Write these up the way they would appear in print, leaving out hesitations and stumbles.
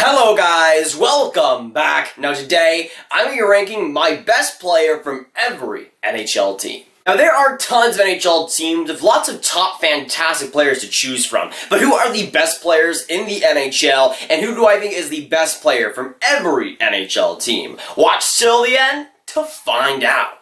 Hello guys, welcome back. Now today, I'm going to be ranking my best player from every NHL team. Now there are tons of NHL teams with lots of top fantastic players to choose from, but who are the best players in the NHL, and who do I think is the best player from every NHL team? Watch till the end to find out.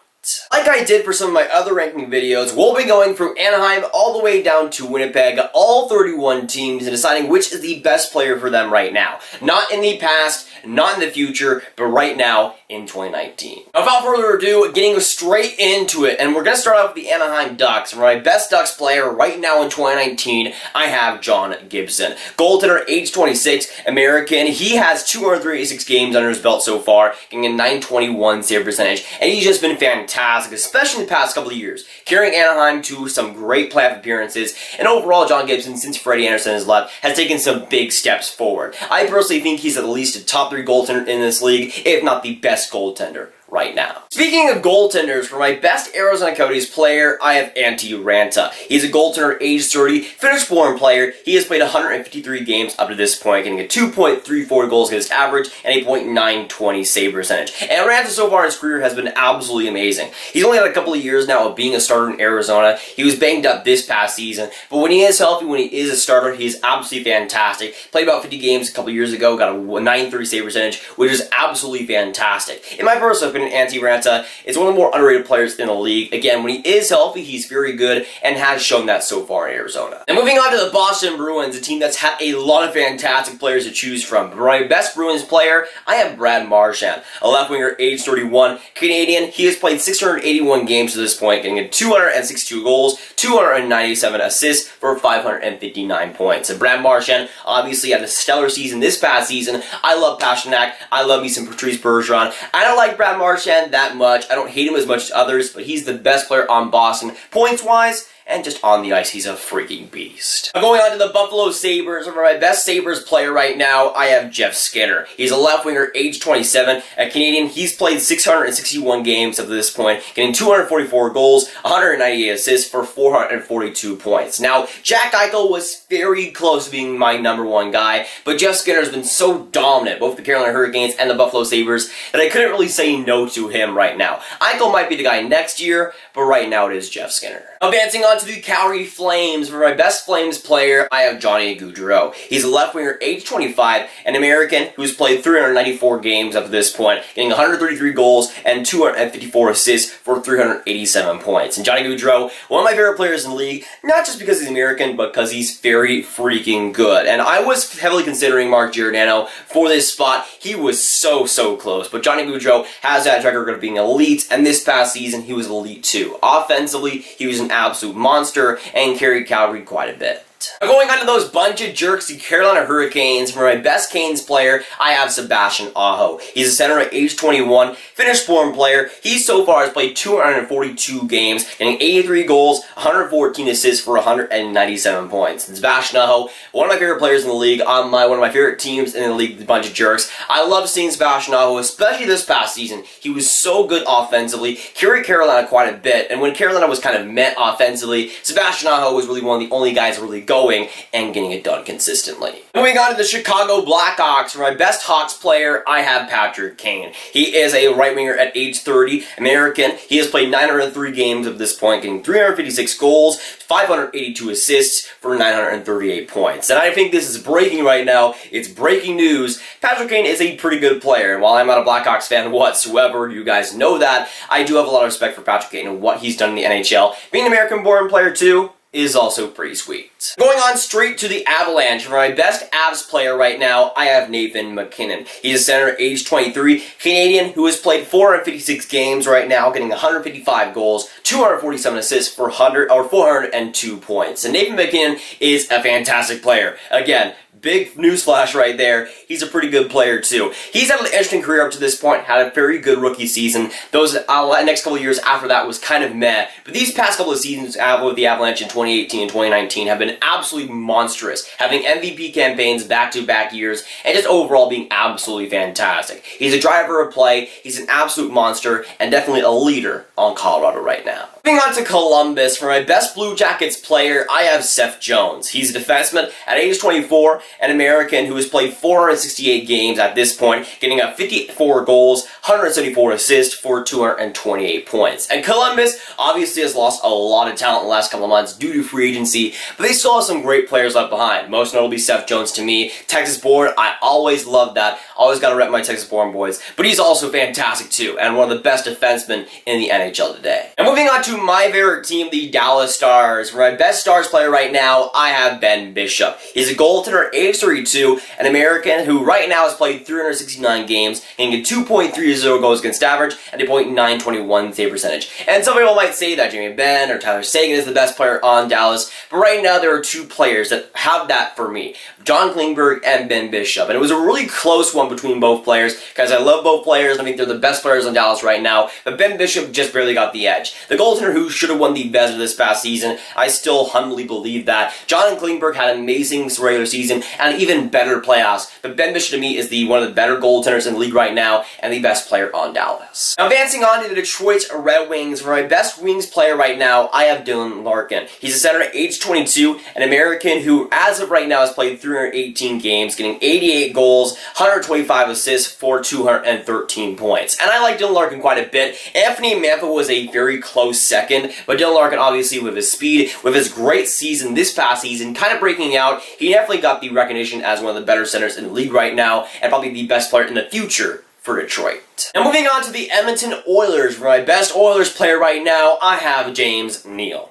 Like I did for some of my other ranking videos, we'll be going from Anaheim all the way down to Winnipeg, all 31 teams, and deciding which is the best player for them right now. Not in the past, not in the future, but right now in 2019. Now, without further ado, getting straight into it, and we're going to start off with the Anaheim Ducks. For my best Ducks player right now in 2019, I have John Gibson. Goaltender, age 26, American. He has 236 games under his belt so far, getting a .921 save percentage, and he's just been fantastic, especially in the past couple of years, carrying Anaheim to some great playoff appearances, and overall, John Gibson, since Freddie Andersen has left, has taken some big steps forward. I personally think he's at least a top 3 goaltender in this league, if not the best goaltender right now. Speaking of goaltenders, for my best Arizona Coyotes player, I have Antti Raanta. He's a goaltender, age 30, Finnish-born player. He has played 153 games up to this point, getting a 2.34 goals against average and a .920 save percentage. And Raanta so far in his career has been absolutely amazing. He's only had a couple of years now of being a starter in Arizona. He was banged up this past season, but when he is healthy, when he is a starter, he's absolutely fantastic. Played about 50 games a couple of years ago, got a .930 save percentage, which is absolutely fantastic. In my personal opinion, Antti Raanta is one of the more underrated players in the league. Again, when he is healthy, he's very good and has shown that so far in Arizona. And moving on to the Boston Bruins, a team that's had a lot of fantastic players to choose from. For my best Bruins player, I have Brad Marchand, a left winger, age 31, Canadian. He has played 681 games to this point, getting 262 goals, 297 assists for 559 points. And Brad Marchand obviously had a stellar season this past season. I love Pasternak. I love me some Patrice Bergeron. I don't like Brad Marchand that much. I don't hate him as much as others, but he's the best player on Boston points-wise, and just on the ice, he's a freaking beast. Now going on to the Buffalo Sabres, for my best Sabres player right now, I have Jeff Skinner. He's a left winger, age 27, a Canadian. He's played 661 games up to this point, getting 244 goals, 198 assists for 442 points. Now, Jack Eichel was very close to being my #1 guy, but Jeff Skinner has been so dominant, both the Carolina Hurricanes and the Buffalo Sabres, that I couldn't really say no to him right now. Eichel might be the guy next year, but right now it is Jeff Skinner. Advancing on to the Calgary Flames, for my best Flames player, I have Johnny Gaudreau. He's a left winger, age 25, an American who's played 394 games up to this point, getting 133 goals and 254 assists for 387 points. And Johnny Gaudreau, one of my favorite players in the league, not just because he's American, but because he's very freaking good. And I was heavily considering Mark Giordano for this spot. He was so close, but Johnny Gaudreau has that track record of being elite, and this past season, he was elite too. Offensively, he was an absolute monster and carried Calgary quite a bit. Now going on to those bunch of jerks, the Carolina Hurricanes, for my best Canes player, I have Sebastian Aho. He's a center at age 21, Finnish-born player. He so far has played 242 games, getting 83 goals, 114 assists for 197 points. And Sebastian Aho, one of my favorite players in the league, on one of my favorite teams in the league, the bunch of jerks. I love seeing Sebastian Aho, especially this past season. He was so good offensively, carried Carolina quite a bit, and when Carolina was kind of met offensively, Sebastian Aho was really one of the only guys really going and getting it done consistently. Moving on to the Chicago Blackhawks, for my best Hawks player, I have Patrick Kane. He is a right winger at age 30, American. He has played 903 games at this point, getting 356 goals, 582 assists for 938 points. And I think this is breaking right now. It's breaking news. Patrick Kane is a pretty good player, and while I'm not a Blackhawks fan whatsoever, you guys know that, I do have a lot of respect for Patrick Kane and what he's done in the NHL. Being an American-born player too is also pretty sweet. Going on straight to the Avalanche, for my best Avs player right now, I have Nathan MacKinnon. He's a center, age 23, Canadian, who has played 456 games right now, getting 155 goals, 247 assists for 402 points. And Nathan MacKinnon is a fantastic player. Again, big newsflash right there. He's a pretty good player too. He's had an interesting career up to this point, had a very good rookie season. Those next couple of years after that was kind of meh. But these past couple of seasons with the Avalanche in 2018 and 2019 have been absolutely monstrous, having MVP campaigns back-to-back years, and just overall being absolutely fantastic. He's a driver of play, he's an absolute monster, and definitely a leader on Colorado right now. Moving on to Columbus, for my best Blue Jackets player, I have Seth Jones. He's a defenseman at age 24, an American who has played 468 games at this point, getting up 54 goals, 174 assists for 228 points. And Columbus obviously has lost a lot of talent in the last couple of months due to free agency, but they still have some great players left behind. Most notably Seth Jones to me. Texas born, I always love that. Always gotta rep my Texas born boys. But he's also fantastic too, and one of the best defensemen in the NHL today. And moving on to my favorite team, the Dallas Stars. For my best Stars player right now, I have Ben Bishop. He's a goaltender at age 32, an American who right now has played 369 games, getting a 2.30 goals against average and a .921 save percentage. And some people might say that Jamie Benn or Tyler Seguin is the best player on Dallas, but right now there are two players that have that for me, John Klingberg and Ben Bishop. And it was a really close one between both players, because I love both players. I think they're the best players on Dallas right now, but Ben Bishop just barely got the edge. The goaltender who should have won the Vezina this past season, I still humbly believe that. John Klingberg had an amazing regular season and an even better playoffs, but Ben Bishop to me is one of the better goaltenders in the league right now and the best player on Dallas. Now advancing on to the Detroit Red Wings, for my best Wings player right now, I have Dylan Larkin. He's a center at age 22, an American who as of right now has played 318 games, getting 88 goals, 125 assists for 213 points. And I like Dylan Larkin quite a bit. Anthony Mantha was a very close second, but Dylan Larkin obviously with his speed, with his great season this past season, kind of breaking out, he definitely got the recognition as one of the better centers in the league right now, and probably the best player in the future for Detroit. Now moving on to the Edmonton Oilers, for my best Oilers player right now, I have James Neal.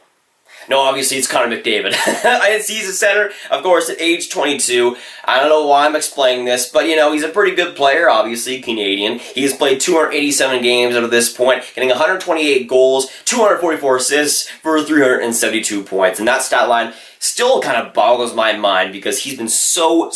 No, obviously it's Connor McDavid. He's a center, of course, at age 22. I don't know why I'm explaining this, but, you know, he's a pretty good player, obviously, Canadian. He has played 287 games up to this point, getting 128 goals, 244 assists for 372 points. And that stat line still kind of boggles my mind because he's been so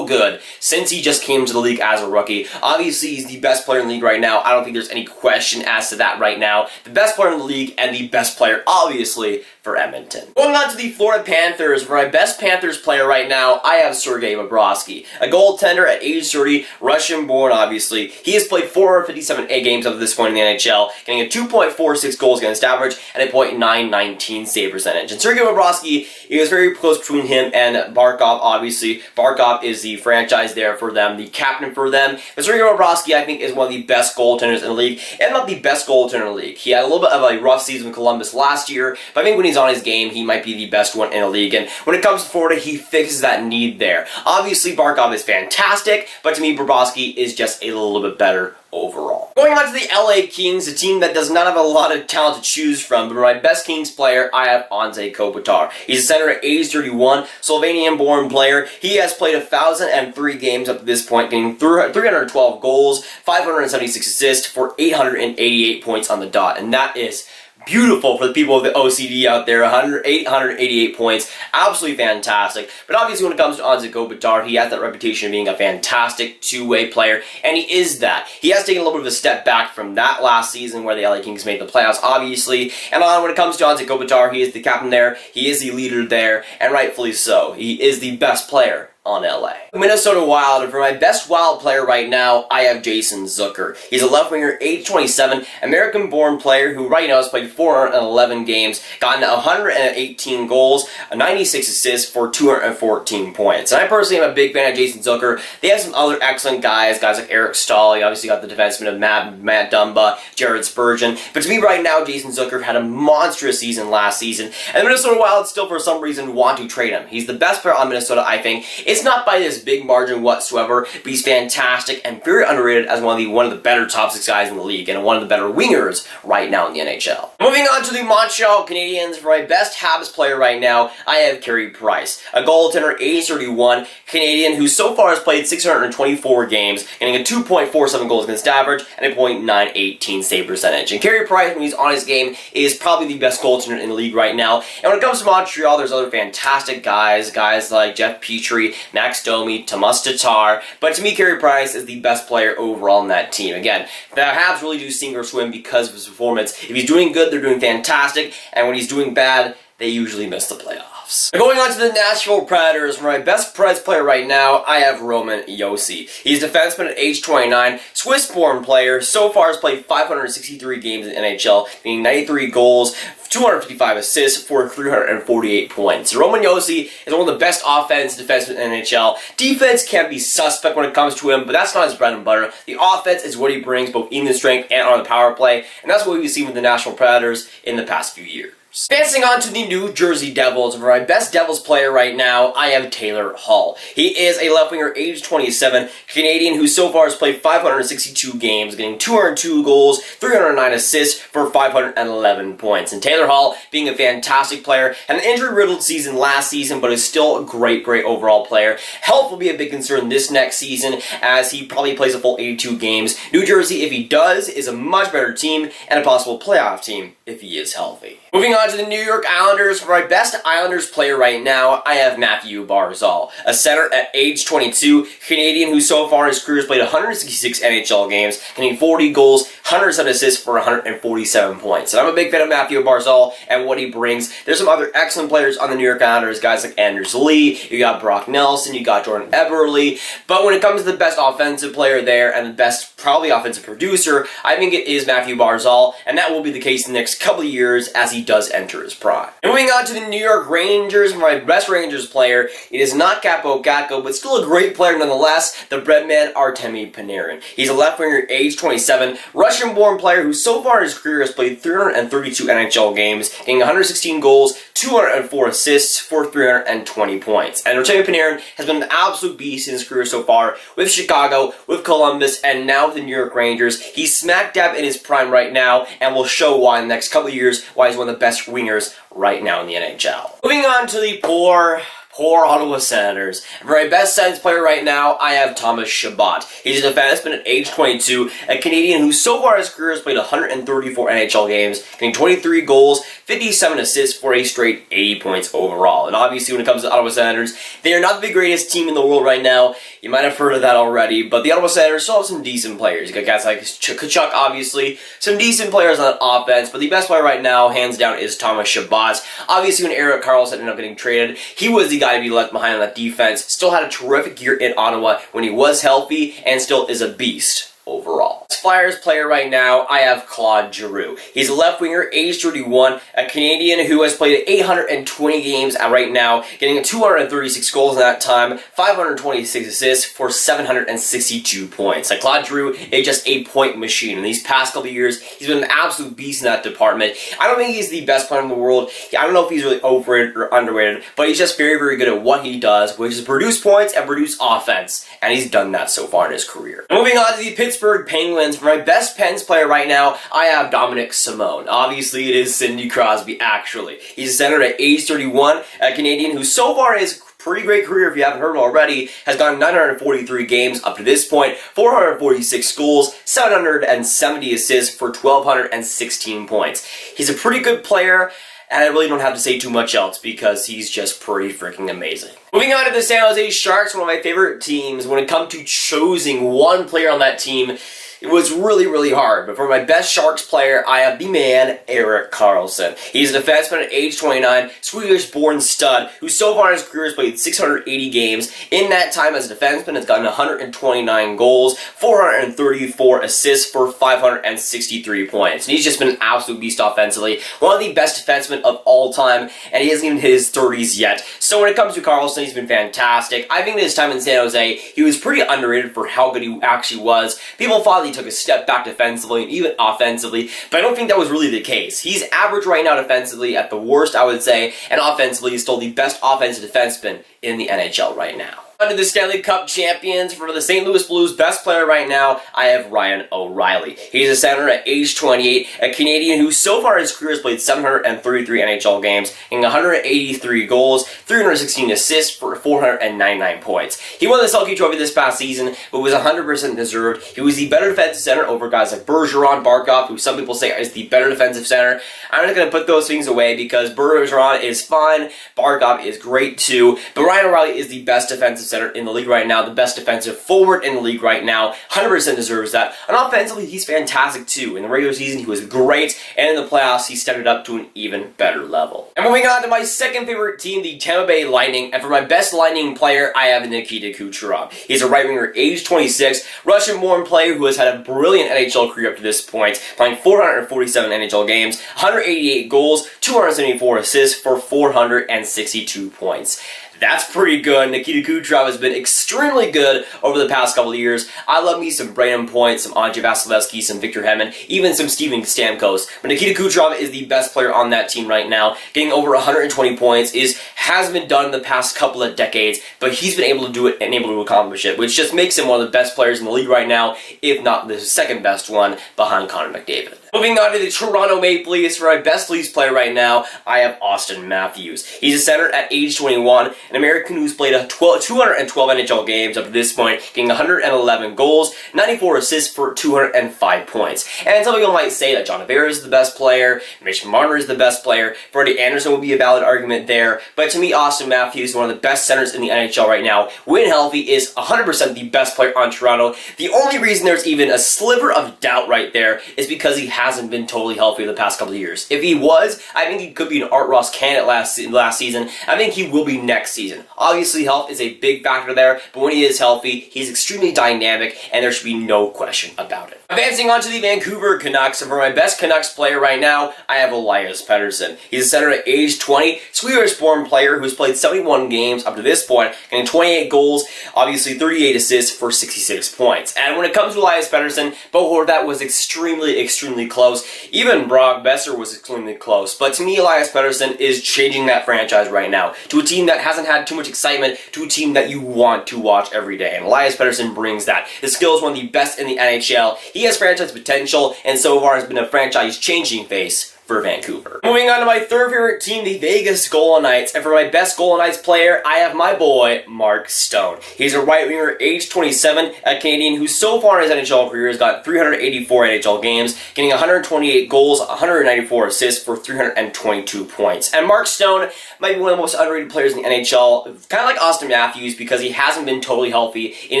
good since he just came to the league as a rookie. Obviously, he's the best player in the league right now. I don't think there's any question as to that right now. The best player in the league and the best player, obviously, for Edmonton. Going on to the Florida Panthers, for my best Panthers player right now, I have Sergei Bobrovsky, a goaltender at age 30, Russian-born, obviously. He has played 457 games up to this point in the NHL, getting a 2.46 goals against average and a .919 save percentage. And Sergei Bobrovsky, it was very close between him and Barkov, obviously. Barkov is the franchise there for them, the captain for them. But Sergei Bobrovsky, I think, is one of the best goaltenders in the league, and not the best goaltender in the league. He had a little bit of a rough season with Columbus last year, but I think when he's on his game, he might be the best one in the league. And when it comes to Florida, he fixes that need there. Obviously, Barkov is fantastic, but to me, Bobrovsky is just a little bit better overall. Going on to the LA Kings, a team that does not have a lot of talent to choose from, but my best Kings player, I have Anze Kopitar. He's a center at age 31, Slovenian-born player. He has played 1,003 games up to this point, getting 312 goals, 576 assists for 888 points on the dot, and that is beautiful for the people of the OCD out there. 888 points. Absolutely fantastic. But obviously when it comes to Anze Kopitar, he has that reputation of being a fantastic two-way player, and he is that. He has taken a little bit of a step back from that last season where the LA Kings made the playoffs, obviously. And when it comes to Anze Kopitar, he is the captain there, he is the leader there, and rightfully so. He is the best player on LA. Minnesota Wild, and for my best Wild player right now, I have Jason Zucker. He's a left winger, age 27, American-born player who right now has played 411 games, gotten 118 goals, 96 assists for 214 points. And I personally am a big fan of Jason Zucker. They have some other excellent guys like Eric Stahl. You obviously got the defenseman of Matt Dumba, Jared Spurgeon. But to me right now, Jason Zucker had a monstrous season last season, and the Minnesota Wild still for some reason want to trade him. He's the best player on Minnesota, I think. It's not by this big margin whatsoever, but he's fantastic and very underrated as one of the better top 6 guys in the league and one of the better wingers right now in the NHL. Moving on to the Montreal Canadiens, for my best Habs player right now, I have Carey Price, a goaltender, age 31, Canadian who so far has played 624 games, getting a 2.47 goals against average and a .918 save percentage. And Carey Price, when he's on his game, is probably the best goaltender in the league right now. And when it comes to Montreal, there's other fantastic guys like Jeff Petrie, Max Domi, Tomas Tatar, but to me, Carey Price is the best player overall in that team. Again, the Habs really do sink or swim because of his performance. If he's doing good, they're doing fantastic, and when he's doing bad, they usually miss the playoffs. Going on to the Nashville Predators, for my best Preds player right now, I have Roman Josi. He's a defenseman at age 29, Swiss-born player, so far has played 563 games in NHL, being 93 goals, 255 assists for 348 points. Roman Josi is one of the best offensive defensemen in the NHL. Defense can be suspect when it comes to him, but that's not his bread and butter. The offense is what he brings both in the strength and on the power play, and that's what we've seen with the Nashville Predators in the past few years. Advancing on to the New Jersey Devils, for my best Devils player right now, I have Taylor Hall. He is a left winger, age 27, Canadian who so far has played 562 games, getting 202 goals, 309 assists for 511 points. And Taylor Hall, being a fantastic player, had an injury-riddled season last season, but is still a great overall player. Health will be a big concern this next season, as he probably plays a full 82 games. New Jersey, if he does, is a much better team, and a possible playoff team if he is healthy. Moving on to the New York Islanders, for my best Islanders player right now, I have Matthew Barzal, a center at age 22, Canadian who so far in his career has played 166 NHL games, getting 40 goals, 107 assists for 147 points. And I'm a big fan of Matthew Barzal and what he brings. There's some other excellent players on the New York Islanders, guys like Anders Lee, you got Brock Nelson, you got Jordan Eberle, but when it comes to the best offensive player there and the best probably offensive producer, I think it is Matthew Barzal, and that will be the case in the next couple of years as he does enter his prime. Moving on to the New York Rangers, my best Rangers player, it is not Capo Gacko, but still a great player nonetheless, the breadman Artemi Panarin. He's a left winger, age 27, Russian-born player who so far in his career has played 332 NHL games, getting 116 goals, 204 assists for 320 points. And Artemi Panarin has been an absolute beast in his career so far with Chicago, with Columbus, and now with the New York Rangers. He's smack dab in his prime right now, and will show why in the next couple of years why he's one of the best wingers right now in the NHL. Moving on to the poor Ottawa Senators. For my best Sens player right now, I have Thomas Chabot. He's a defenseman at age 22, a Canadian who so far in his career has played 134 NHL games, getting 23 goals, 57 assists for a straight 80 points overall. And obviously when it comes to Ottawa Senators, they are not the greatest team in the world right now. You might have heard of that already, but the Ottawa Senators still have some decent players. You got guys like Tkachuk, obviously, some decent players on offense, but the best player right now, hands down, is Thomas Chabot. Obviously when Erik Karlsson ended up getting traded, he was the guy to be left behind on that defense. Still had a terrific year in Ottawa when he was healthy, and still is a beast overall. As Flyers player right now, I have Claude Giroux. He's a left winger, age 31, a Canadian who has played 820 games right now, getting 236 goals in that time, 526 assists for 762 points. Like Claude Giroux is just a point machine. In these past couple of years, he's been an absolute beast in that department. I don't think he's the best player in the world. I don't know if he's really overrated or underrated, but he's just very good at what he does, which is produce points and produce offense, and he's done that so far in his career. Moving on to the Pittsburgh Penguins, for my best Pens player right now, I have Dominic Simone. Obviously, it is Sidney Crosby, actually. He's a center at age 31, a Canadian who so far is pretty great career, if you haven't heard already, has gone 943 games up to this point, 446 goals, 770 assists for 1,216 points. He's a pretty good player, and I really don't have to say too much else because he's just pretty freaking amazing. Moving on to the San Jose Sharks, one of my favorite teams. When it comes to choosing one player on that team, it was really hard, but for my best Sharks player, I have the man, Erik Karlsson. He's a defenseman at age 29, Swedish-born stud, who so far in his career has played 680 games. In that time as a defenseman, has gotten 129 goals, 434 assists for 563 points. And he's just been an absolute beast offensively. One of the best defensemen of all time, and he hasn't even hit his 30s yet. So when it comes to Karlsson, he's been fantastic. I think this time in San Jose, he was pretty underrated for how good he actually was. People thought he took a step back defensively and even offensively, but I don't think that was really the case. He's average right now defensively at the worst, I would say, and offensively he's still the best offensive defenseman in the NHL right now. To the Stanley Cup champions, for the St. Louis Blues, best player right now, I have Ryan O'Reilly. He's a center at age 28, a Canadian who so far in his career has played 733 NHL games, getting 183 goals, 316 assists for 499 points. He won the Selke Trophy this past season, but was 100% deserved. He was the better defensive center over guys like Bergeron, Barkov, who some people say is the better defensive center. I'm just going to put those things away because Bergeron is fine, Barkov is great too, but Ryan O'Reilly is the best defensive center in the league right now, the best defensive forward in the league right now, 100% deserves that. And offensively, he's fantastic too. In the regular season, he was great, and in the playoffs, he stepped it up to an even better level. And moving on to my second favorite team, the Tampa Bay Lightning, and for my best Lightning player, I have Nikita Kucherov. He's a right winger, age 26, Russian-born player who has had a brilliant NHL career up to this point, playing 447 NHL games, 188 goals, 274 assists for 462 points. That's pretty good. Nikita Kucherov has been extremely good over the past couple of years. I love me some Brayden Point, some Andrei Vasilevsky, some Victor Hedman, even some Steven Stamkos. But Nikita Kucherov is the best player on that team right now. Getting over 120 points has been done in the past couple of decades, but he's been able to do it and able to accomplish it, which just makes him one of the best players in the league right now, if not the second best one behind Connor McDavid. Moving on to the Toronto Maple Leafs, for my best Leafs player right now, I have Austin Matthews. He's a center at age 21, an American who's played 212 NHL games up to this point, getting 111 goals, 94 assists for 205 points. And some people might say that John Tavares is the best player, Mitch Marner is the best player, Freddie Anderson would be a valid argument there, but to me, Austin Matthews is one of the best centers in the NHL right now. When healthy, is 100% the best player on Toronto. The only reason there's even a sliver of doubt right there is because he hasn't been totally healthy the past couple of years. If he was, I think he could be an Art Ross candidate last season. I think he will be next season. Obviously, health is a big factor there, but when he is healthy, he's extremely dynamic, and there should be no question about it. Advancing on to the Vancouver Canucks, and for my best Canucks player right now, I have Elias Pettersson. He's a center at age 20, Swedish-born player who's played 71 games up to this point, getting 28 goals, obviously 38 assists for 66 points. And when it comes to Elias Pettersson, Bo Horvat was extremely close. Even Brock Besser was extremely close. But to me, Elias Pettersson is changing that franchise right now to a team that hasn't had too much excitement, to a team that you want to watch every day. And Elias Pettersson brings that. His skill is one of the best in the NHL. He has franchise potential, and so far has been a franchise-changing face for Vancouver. Moving on to my third favorite team, the Vegas Golden Knights, and for my best Golden Knights player, I have my boy, Mark Stone. He's a right winger, age 27, a Canadian who so far in his NHL career has got 384 NHL games, getting 128 goals, 194 assists for 322 points. And Mark Stone might be one of the most underrated players in the NHL, kind of like Austin Matthews, because he hasn't been totally healthy in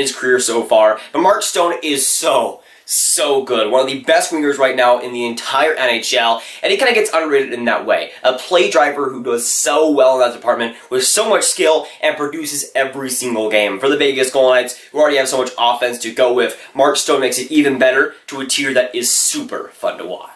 his career so far, but Mark Stone is so good. One of the best wingers right now in the entire NHL, and he kind of gets underrated in that way. A play driver who does so well in that department with so much skill and produces every single game. For the Vegas Golden Knights, who already have so much offense to go with, Mark Stone makes it even better to a tier that is super fun to watch.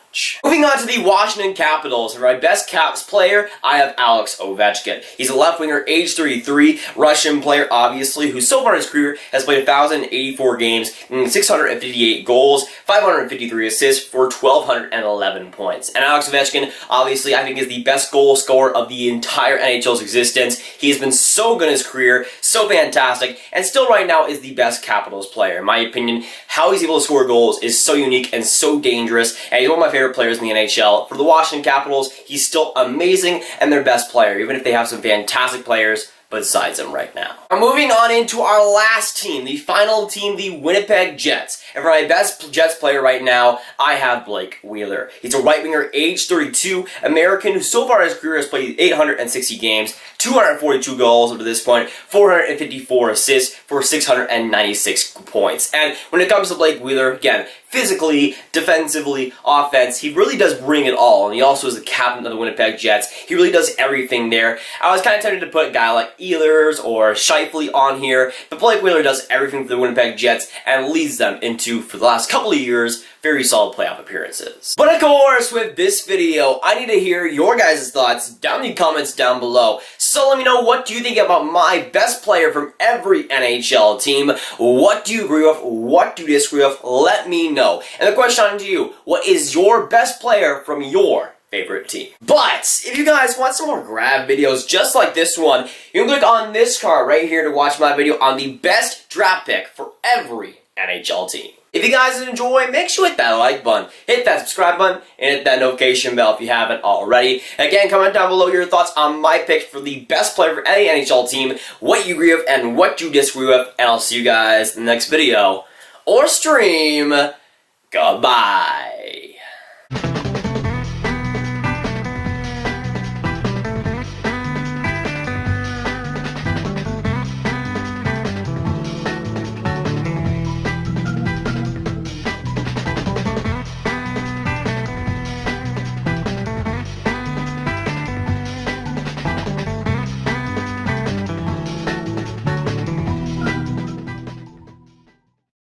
Moving on to the Washington Capitals, for my best Caps player, I have Alex Ovechkin. He's a left winger, age 33, Russian player, obviously, who so far in his career has played 1,084 games, 658 goals, 553 assists for 1,211 points. And Alex Ovechkin, obviously, I think is the best goal scorer of the entire NHL's existence. He has been so good in his career, so fantastic, and still right now is the best Capitals player. In my opinion, how he's able to score goals is so unique and so dangerous, and he's one of my favorite players in the NHL. For the Washington Capitals, he's still amazing and their best player, even if they have some fantastic players besides him right now. Now moving on into our last team, the final team, the Winnipeg Jets. And for my best Jets player right now, I have Blake Wheeler. He's a right winger, age 32, American who so far in his career has played 860 games, 242 goals up to this point, 454 assists for 696 points. And when it comes to Blake Wheeler, again, physically, defensively, offense, he really does bring it all. And he also is the captain of the Winnipeg Jets. He really does everything there. I was kind of tempted to put a guy like Ehlers or Scheifele on here, but Blake Wheeler does everything for the Winnipeg Jets and leads them into, for the last couple of years, very solid playoff appearances. But of course, with this video, I need to hear your guys' thoughts down in the comments down below. So let me know, what do you think about my best player from every NHL team? What do you agree with? What do you disagree with? Let me know. And the question on to you, what is your best player from your favorite team? But if you guys want some more Grav videos just like this one, you can click on this card right here to watch my video on the best draft pick for every NHL team. If you guys enjoy, make sure you hit that like button, hit that subscribe button, and hit that notification bell if you haven't already. Again, comment down below your thoughts on my pick for the best player for any NHL team, what you agree with and what you disagree with, and I'll see you guys in the next video or stream. Goodbye.